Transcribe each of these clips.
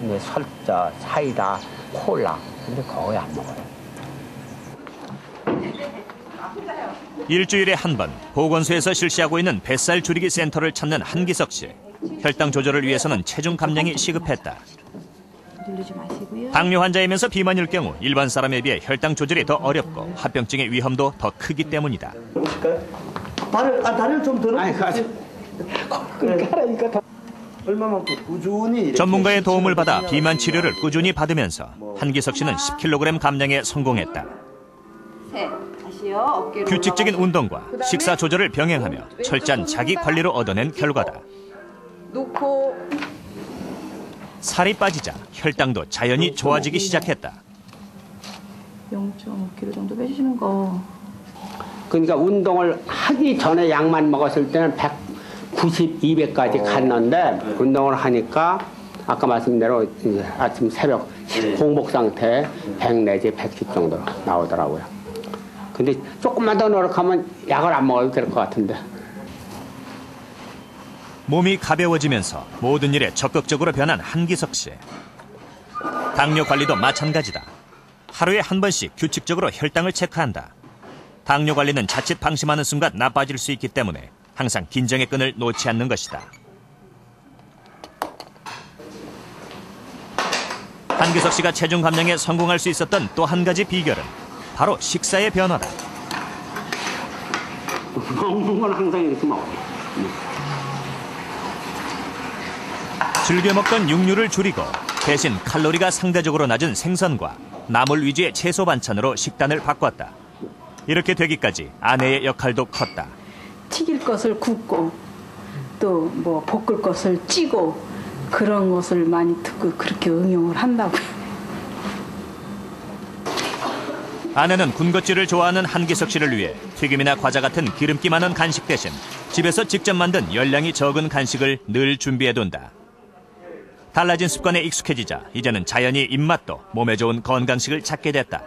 이제 사이다, 콜라. 근데 거의 안 먹어요. 일주일에 한 번 보건소에서 실시하고 있는 뱃살 줄이기 센터를 찾는 한기석 씨. 혈당 조절을 위해서는 체중 감량이 시급했다. 당뇨 환자이면서 비만일 경우 일반 사람에 비해 혈당 조절이 더 어렵고 합병증의 위험도 더 크기 때문이다. 다리를 좀 들어. 그러니까 얼마만 꾸준히 전문가의 도움을 받아 비만 치료를 꾸준히 받으면서 한기석 씨는 10kg 감량에 성공했다. 규칙적인 운동과 식사 조절을 병행하며 철저한 자기 관리로 얻어낸 결과다. 놓고 살이 빠지자 혈당도 자연히 좋아지기 시작했다. 0.5kg 정도 빼주시는 거. 그러니까 운동을 하기 전에 약만 먹었을 때는 190, 200까지 갔는데 운동을 하니까 아까 말씀대로 이제 아침 새벽 공복 상태에 100 내지 110 정도 나오더라고요. 근데 조금만 더 노력하면 약을 안 먹어도 될 것 같은데. 몸이 가벼워지면서 모든 일에 적극적으로 변한 한기석 씨. 당뇨 관리도 마찬가지다. 하루에 한 번씩 규칙적으로 혈당을 체크한다. 당뇨 관리는 자칫 방심하는 순간 나빠질 수 있기 때문에 항상 긴장의 끈을 놓지 않는 것이다. 한기석 씨가 체중 감량에 성공할 수 있었던 또 한 가지 비결은 바로 식사의 변화다. 먹는 건 항상 이렇게 먹어. 즐겨 먹던 육류를 줄이고 대신 칼로리가 상대적으로 낮은 생선과 나물 위주의 채소 반찬으로 식단을 바꿨다. 이렇게 되기까지 아내의 역할도 컸다. 튀길 것을 굽고 또 뭐 볶을 것을 찌고 그런 것을 많이 듣고 그렇게 응용을 한다고요. 아내는 군것질을 좋아하는 한기석 씨를 위해 튀김이나 과자 같은 기름기 많은 간식 대신 집에서 직접 만든 열량이 적은 간식을 늘 준비해둔다. 달라진 습관에 익숙해지자 이제는 자연히 입맛도 몸에 좋은 건강식을 찾게 됐다.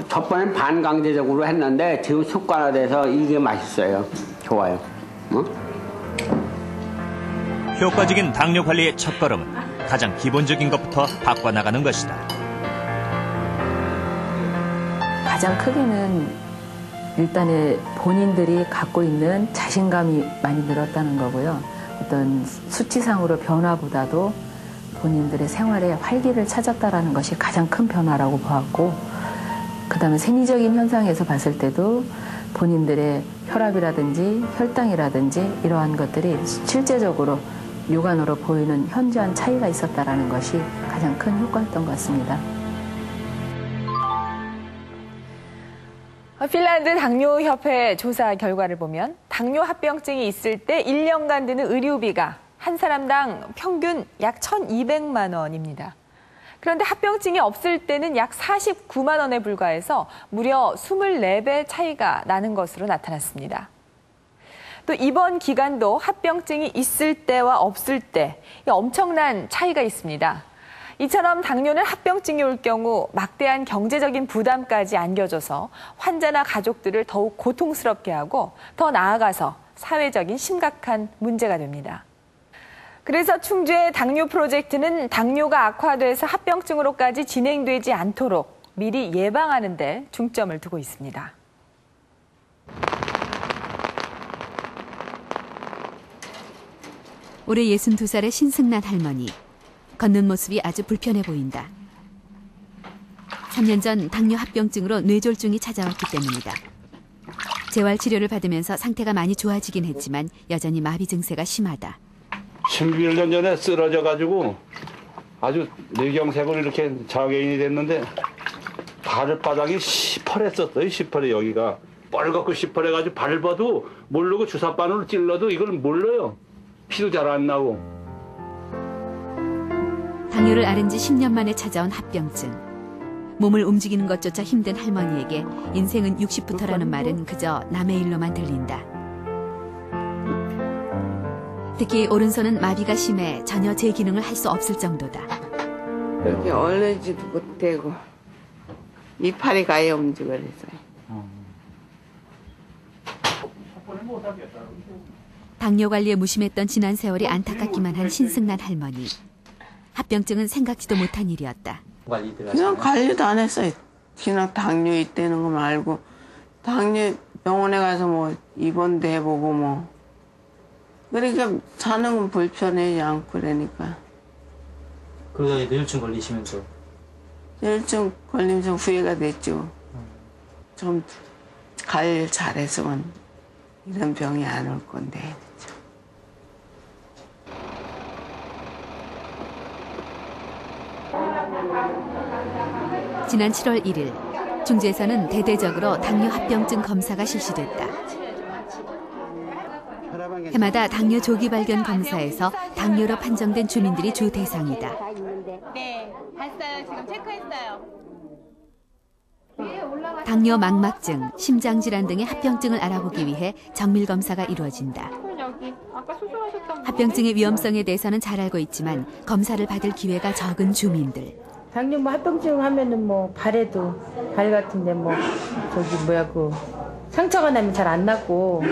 첫번엔 반강제적으로 했는데 지금 습관화돼서 이게 맛있어요. 좋아요. 응? 효과적인 당뇨 관리의 첫걸음은 가장 기본적인 것부터 바꿔나가는 것이다. 가장 크게는 일단은 본인들이 갖고 있는 자신감이 많이 늘었다는 거고요. 어떤 수치상으로 변화보다도 본인들의 생활에 활기를 찾았다는 것이 가장 큰 변화라고 보았고, 그다음에 생리적인 현상에서 봤을 때도 본인들의 혈압이라든지 혈당이라든지 이러한 것들이 실제적으로 육안으로 보이는 현저한 차이가 있었다는 것이 가장 큰 효과였던 것 같습니다. 핀란드 당뇨협회 조사 결과를 보면 당뇨 합병증이 있을 때 1년간 드는 의료비가 한 사람당 평균 약 1,200만 원입니다. 그런데 합병증이 없을 때는 약 49만 원에 불과해서 무려 24배 차이가 나는 것으로 나타났습니다. 또 이번 기간도 합병증이 있을 때와 없을 때 엄청난 차이가 있습니다. 이처럼 당뇨는 합병증이 올 경우 막대한 경제적인 부담까지 안겨줘서 환자나 가족들을 더욱 고통스럽게 하고 더 나아가서 사회적인 심각한 문제가 됩니다. 그래서 충주의 당뇨 프로젝트는 당뇨가 악화돼서 합병증으로까지 진행되지 않도록 미리 예방하는 데 중점을 두고 있습니다. 올해 62살의 신승란 할머니. 걷는 모습이 아주 불편해 보인다. 3년 전 당뇨 합병증으로 뇌졸중이 찾아왔기 때문이다. 재활 치료를 받으면서 상태가 많이 좋아지긴 했지만 여전히 마비 증세가 심하다. 11년 전에 쓰러져가지고 아주 뇌경색으로 이렇게 장애인이 됐는데 발바닥이 시퍼랬었어요. 시퍼래 여기가 뻘겋고 시퍼래가지고 밟아도 모르고 주사바늘로 찔러도 이걸 몰라요. 피도 잘 안 나고. 당뇨를 앓은 지 10년 만에 찾아온 합병증. 몸을 움직이는 것조차 힘든 할머니에게 인생은 60부터라는 말은 그저 남의 일로만 들린다. 특히 오른손은 마비가 심해 전혀 제 기능을 할 수 없을 정도다. 이렇게 얼르지도 못하고 이파리 가요 움직여서. 당뇨 관리에 무심했던 지난 세월이 안타깝기만 한 신승란 할머니. 합병증은 생각지도 못한 일이었다. 그냥 관리도 안 했어요. 그냥 당뇨 있다는 거 말고 당뇨 병원에 가서 뭐 입원도 해보고 뭐 그러니까 사는 건 불편해 않고 그러니까. 그러다 뇌혈증 걸리시면서? 뇌혈증 걸리면서 후회가 됐죠. 좀 관리를 잘했으면 이런 병이 안 올 건데. 지난 7월 1일 중주에서는 대대적으로 당뇨 합병증 검사가 실시됐다. 해마다 당뇨 조기 발견 검사에서 당뇨로 판정된 주민들이 주 대상이다. 네, 봤어요. 지금 체크했어요. 당뇨 망막증, 심장질환 등의 합병증을 알아보기 위해 정밀 검사가 이루어진다. 합병증의 위험성에 대해서는 잘 알고 있지만 검사를 받을 기회가 적은 주민들. 당뇨 뭐 합병증 하면은 뭐 발에도 발 같은데 뭐 그 상처가 나면 잘 안 낫고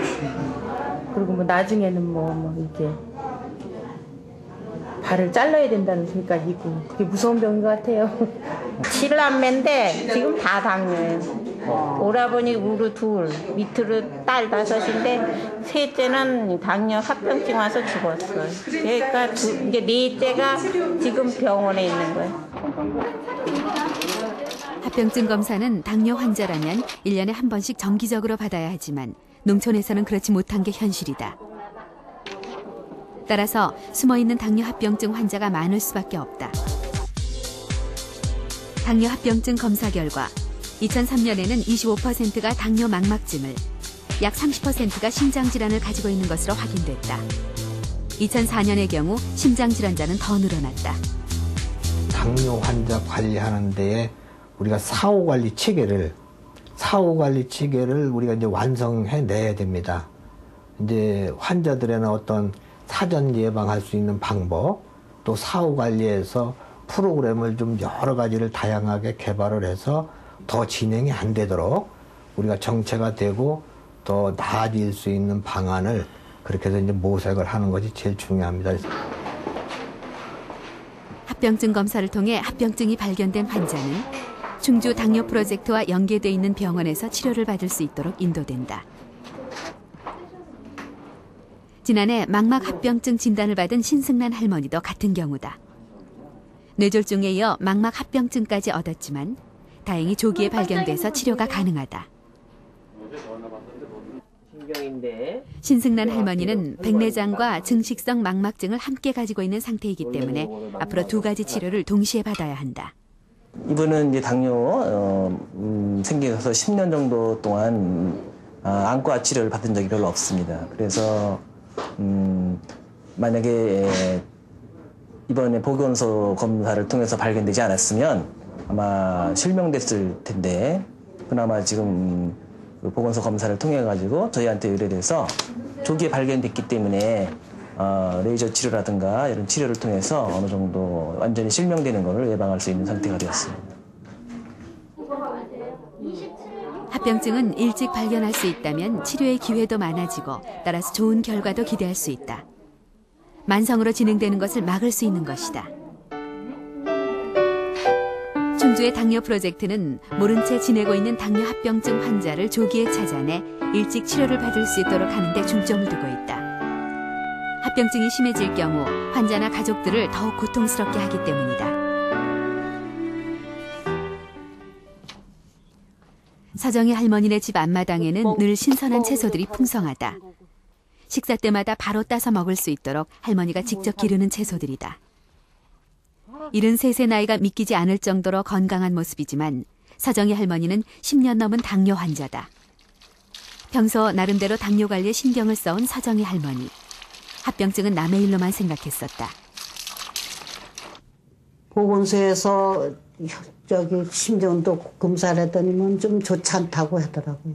그리고 뭐 나중에는 뭐 이렇게 발을 잘라야 된다는 소리까지 있고 그게 무서운 병인 것 같아요. 7남매인데 지금 다 당뇨예요. 오라버니 우리 둘, 밑으로 딸 5인데 셋째는 당뇨 합병증 와서 죽었어요. 그러니까 이제 넷째가 지금 병원에 있는 거예요. 합병증 검사는 당뇨 환자라면 1년에 한 번씩 정기적으로 받아야 하지만 농촌에서는 그렇지 못한 게 현실이다. 따라서 숨어있는 당뇨 합병증 환자가 많을 수밖에 없다. 당뇨 합병증 검사 결과 2003년에는 25%가 당뇨 망막증을, 약 30%가 심장질환을 가지고 있는 것으로 확인됐다. 2004년의 경우 심장질환자는 더 늘어났다. 당뇨 환자 관리하는 데에 우리가 사후관리 체계를 우리가 이제 완성해내야 됩니다. 이제 환자들에는 어떤 사전 예방할 수 있는 방법, 또 사후관리에서 프로그램을 좀 여러 가지를 다양하게 개발을 해서 더 진행이 안 되도록 우리가 정체가 되고 더 나아질 수 있는 방안을 그렇게 해서 이제 모색을 하는 것이 제일 중요합니다. 합병증 검사를 통해 합병증이 발견된 환자는 충주 당뇨 프로젝트와 연계돼 있는 병원에서 치료를 받을 수 있도록 인도된다. 지난해 망막 합병증 진단을 받은 신승란 할머니도 같은 경우다. 뇌졸중에 이어 망막 합병증까지 얻었지만 다행히 조기에 발견돼서 치료가 가능하다. 신승란 할머니는 백내장과 증식성 망막증을 함께 가지고 있는 상태이기 때문에 앞으로 2가지 치료를 동시에 받아야 한다. 이분은 이제 당뇨 생겨서 10년 정도 동안 안과 치료를 받은 적이 별로 없습니다. 그래서 만약에 이번에 보건소 검사를 통해서 발견되지 않았으면 아마 실명됐을 텐데 그나마 지금 그 보건소 검사를 통해 가지고 저희한테 의뢰돼서 조기에 발견됐기 때문에 레이저 치료라든가 이런 치료를 통해서 어느 정도 완전히 실명되는 것을 예방할 수 있는 상태가 되었습니다. 합병증은 일찍 발견할 수 있다면 치료의 기회도 많아지고 따라서 좋은 결과도 기대할 수 있다. 만성으로 진행되는 것을 막을 수 있는 것이다. 충주의 당뇨 프로젝트는 모른 채 지내고 있는 당뇨 합병증 환자를 조기에 찾아내 일찍 치료를 받을 수 있도록 하는 데 중점을 두고 있다. 합병증이 심해질 경우 환자나 가족들을 더욱 고통스럽게 하기 때문이다. 서정희 할머니네 집 앞마당에는 늘 신선한 채소들이 풍성하다. 식사 때마다 바로 따서 먹을 수 있도록 할머니가 직접 기르는 채소들이다. 73세 나이가 믿기지 않을 정도로 건강한 모습이지만 서정희 할머니는 10년 넘은 당뇨 환자다. 평소 나름대로 당뇨 관리에 신경을 써온 서정희 할머니. 합병증은 남의 일로만 생각했었다. 보건소에서 심정도 검사를 했더니만 좀 좋지 않다고 하더라고요.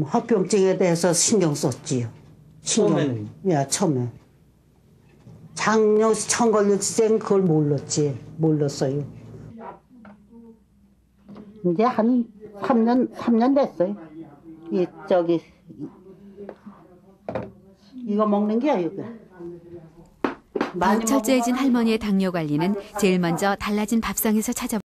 합병증에 대해서 신경 썼지요. 처음에? 야, 처음에. 작년 처음 걸렸을 땐 그걸 몰랐어요. 이제 한 3년 됐어요. 이거 먹는 게야, 이거. 더욱 철저해진 할머니의 당뇨 관리는 제일 먼저 달라진 밥상에서 찾아